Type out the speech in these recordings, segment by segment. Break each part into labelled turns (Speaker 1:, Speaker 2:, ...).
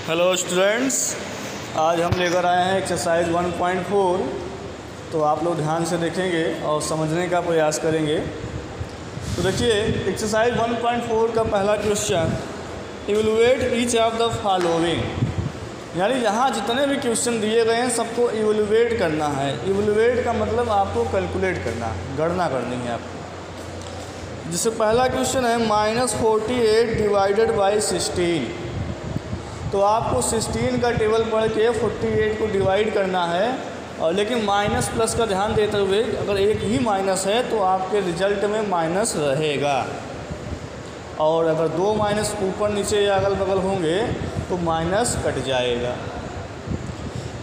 Speaker 1: Hello students, आज हम लेकर आए हैं एक्सरसाइज 1.4। तो आप लोग ध्यान से देखेंगे और समझने का प्रयास करेंगे। तो देखिए, एक्सरसाइज 1.4 का पहला question, evaluate each of the following. यानी यहाँ जितने भी क्वेश्चन दिए गए हैं सबको इवैल्यूएट करना है। इवैल्यूएट का मतलब आपको कैलकुलेट करना है, गणना करनी है आपको। जिससे पहला क्वेश्चन है -48 डिवाइडेड बाई 16। तो आपको 16 का टेबल पढ़ के 48 को डिवाइड करना है। और लेकिन माइनस प्लस का ध्यान देते हुए, अगर एक ही माइनस है तो आपके रिजल्ट में माइनस रहेगा, और अगर दो माइनस ऊपर नीचे या अगल बगल होंगे तो माइनस कट जाएगा।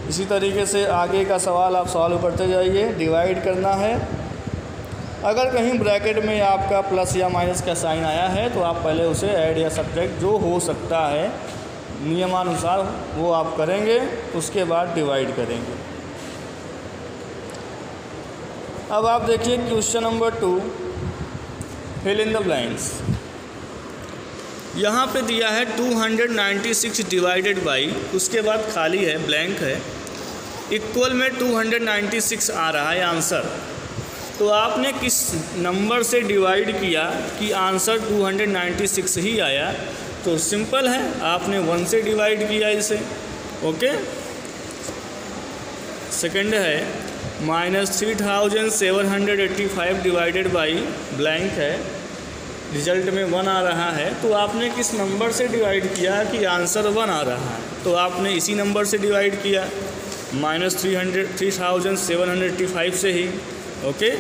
Speaker 1: इसी तरीके से आगे का सवाल आप सॉल्व करते जाइए। डिवाइड करना है, अगर कहीं ब्रैकेट में आपका प्लस या माइनस का साइन आया है तो आप पहले उसे ऐड या सब्ट्रैक्ट जो हो सकता है नियमानुसार वो आप करेंगे, उसके बाद डिवाइड करेंगे। अब आप देखिए question number 2, fill in the blanks. यहाँ पे दिया है 296 डिवाइडेड बाई, उसके बाद खाली है, ब्लैंक है, इक्वल में 296 आ रहा है आंसर। तो आपने किस नंबर से डिवाइड किया कि आंसर 296 ही आया? तो सिंपल है, आपने 1 से डिवाइड किया इसे। ओके। सेकंड है -3785 डिवाइडेड बाई, ब्लैंक है, रिजल्ट में 1 आ रहा है। तो आपने किस नंबर से डिवाइड किया कि आंसर 1 आ रहा है? तो आपने इसी नंबर से डिवाइड किया, -3785 से ही। ओके।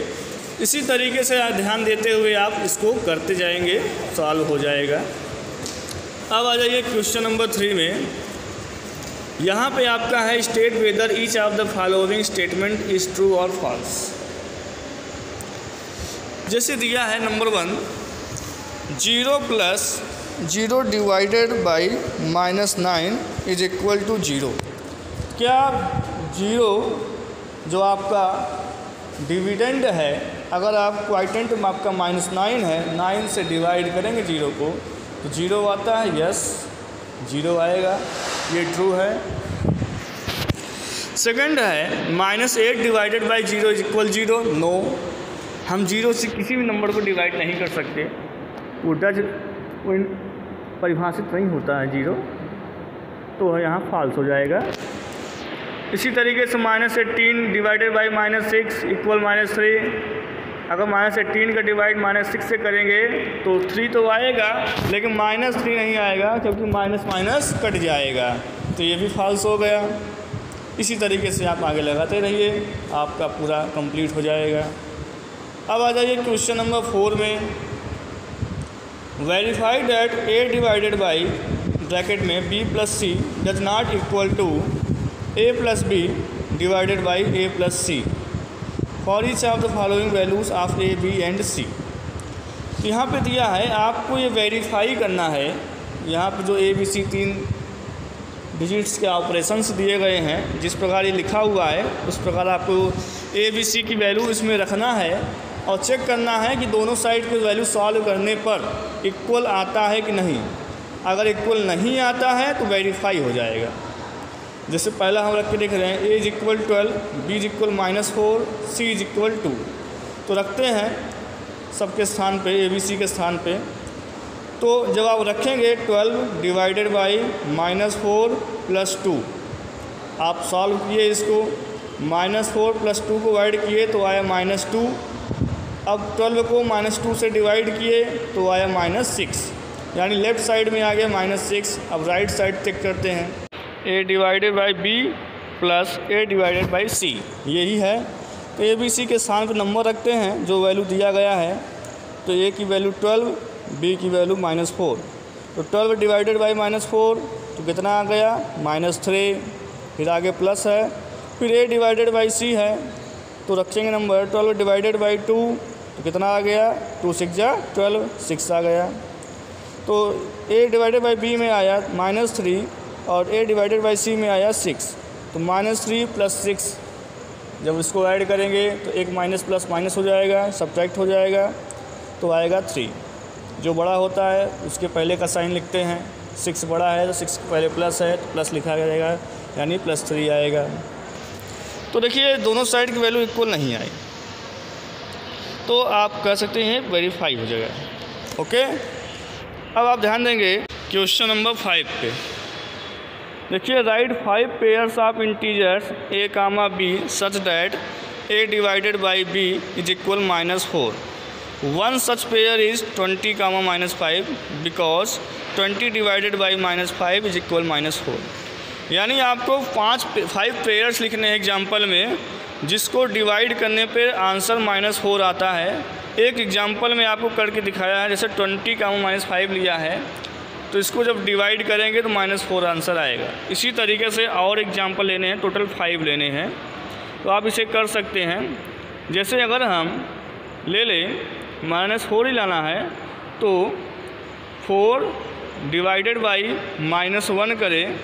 Speaker 1: इसी तरीके से ध्यान देते हुए आप इसको करते जाएंगे, सॉल्व हो जाएगा। अब आ जाइए क्वेश्चन नंबर 3 में। यहाँ पे आपका है state whether each of the following statement is true और फॉल्स। जैसे दिया है number 1, 0 + 0 divided by -9 is equal to 0। क्या 0 जो आपका डिविडेंड है, अगर आप क्वाइटेंट में आपका -9 है, 9 से डिवाइड करेंगे 0 को तो 0 आता है? यस, 0 आएगा, ये ट्रू है। सेकंड है -8 divided by 0 is equal 0। No, हम 0 से किसी भी नंबर को डिवाइड नहीं कर सकते, उल्टा परिभाषित नहीं होता है 0, तो यहाँ फॉल्स हो जाएगा। इसी तरीके से -18 डिवाइडेड बाई -6 इक्वल -3। अगर -18 का डिवाइड -6 से करेंगे तो 3 तो आएगा, लेकिन -3 नहीं आएगा क्योंकि माइनस कट जाएगा, तो ये भी फॉल्स हो गया। इसी तरीके से आप आगे लगाते रहिए, आपका पूरा कंप्लीट हो जाएगा। अब आ जाइए क्वेश्चन नंबर 4 में। Verify that a divided by, bracket में b + c does not equal to a + b divided by a + c for each of the following values of a, b and c। तो यहाँ पे दिया है, आपको ये verify करना है। यहाँ पे जो a, b, c 3 डिजिट्स के ऑपरेशंस दिए गए हैं, जिस प्रकार ये लिखा हुआ है उस प्रकार आपको a, b, c की वैल्यू इसमें रखना है और चेक करना है कि दोनों साइड की वैल्यू सॉल्व करने पर इक्वल आता है कि नहीं। अगर इक्वल नहीं आता है तो वेरीफाई हो जाएगा। जैसे पहला हम रख के देख रहे हैं, a is equal 12, b is equal -4, c is equal 2। तो रखते हैं सबके स्थान पे, a, b, c के स्थान पे। तो जब आप रखेंगे 12 डिवाइडेड बाई -4 + 2, आप सॉल्व किए इसको, -4 + 2 को ऐड किए तो आया -2। अब 12 को -2 से डिवाइड किए तो आया -6, यानी लेफ़्ट साइड में आ गया -6। अब राइट साइड चेक करते हैं, a divided by b + a divided by c, यही है। तो a, b, c के स्थान पर नंबर रखते हैं जो वैल्यू दिया गया है। तो a की वैल्यू 12, b की वैल्यू -4। तो 12 डिवाइडेड बाई -4 तो कितना आ गया? -3। फिर आगे प्लस है, फिर a डिवाइडेड बाई c है, तो रखेंगे नंबर 12 डिवाइडेड बाई 2 तो कितना आ गया? 2 × 6 = 12, 6 आ गया। तो a डिवाइडेड बाई b में आया -3 और a डिवाइडेड बाई c में आया 6। तो -3 + 6 जब इसको ऐड करेंगे तो एक माइनस प्लस माइनस हो जाएगा, सब्ट्रैक्ट हो जाएगा, तो आएगा 3। जो बड़ा होता है उसके पहले का साइन लिखते हैं, 6 बड़ा है तो 6 पहले प्लस है तो प्लस लिखा जाएगा, यानी +3 आएगा। तो देखिए दोनों साइड की वैल्यू इक्वल नहीं आई तो आप कह सकते हैं वेरीफाई हो जाएगा। ओके, अब आप ध्यान देंगे क्वेश्चन नंबर 5 पे। देखिए right 5 pairs of integers a, b such that a divided by b is equal -4। One such pair is 20, -5 because 20 divided by -5 is equal -4। यानी आपको 5 पेयर्स लिखने हैं एग्जाम्पल में, जिसको डिवाइड करने पे आंसर -4 आता है। एक एग्जाम्पल में आपको करके दिखाया है, जैसे 20, -5 लिया है तो इसको जब डिवाइड करेंगे तो -4 आंसर आएगा। इसी तरीके से और एग्जाम्पल लेने हैं, टोटल 5 लेने हैं, तो आप इसे कर सकते हैं। जैसे अगर हम ले लें -4 ही लाना है तो 4 डिवाइडेड बाई -1 करें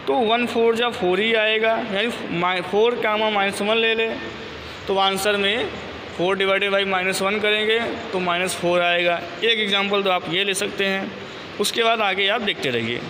Speaker 1: तो 1 4 जा 4 ही आएगा, यानी 4, -1 ले लें तो आंसर में 4 डिवाइडेड बाई -1 करेंगे तो -4 आएगा। एक एग्जाम्पल तो आप ये ले सकते हैं, उसके बाद आगे आप देखते रहिए।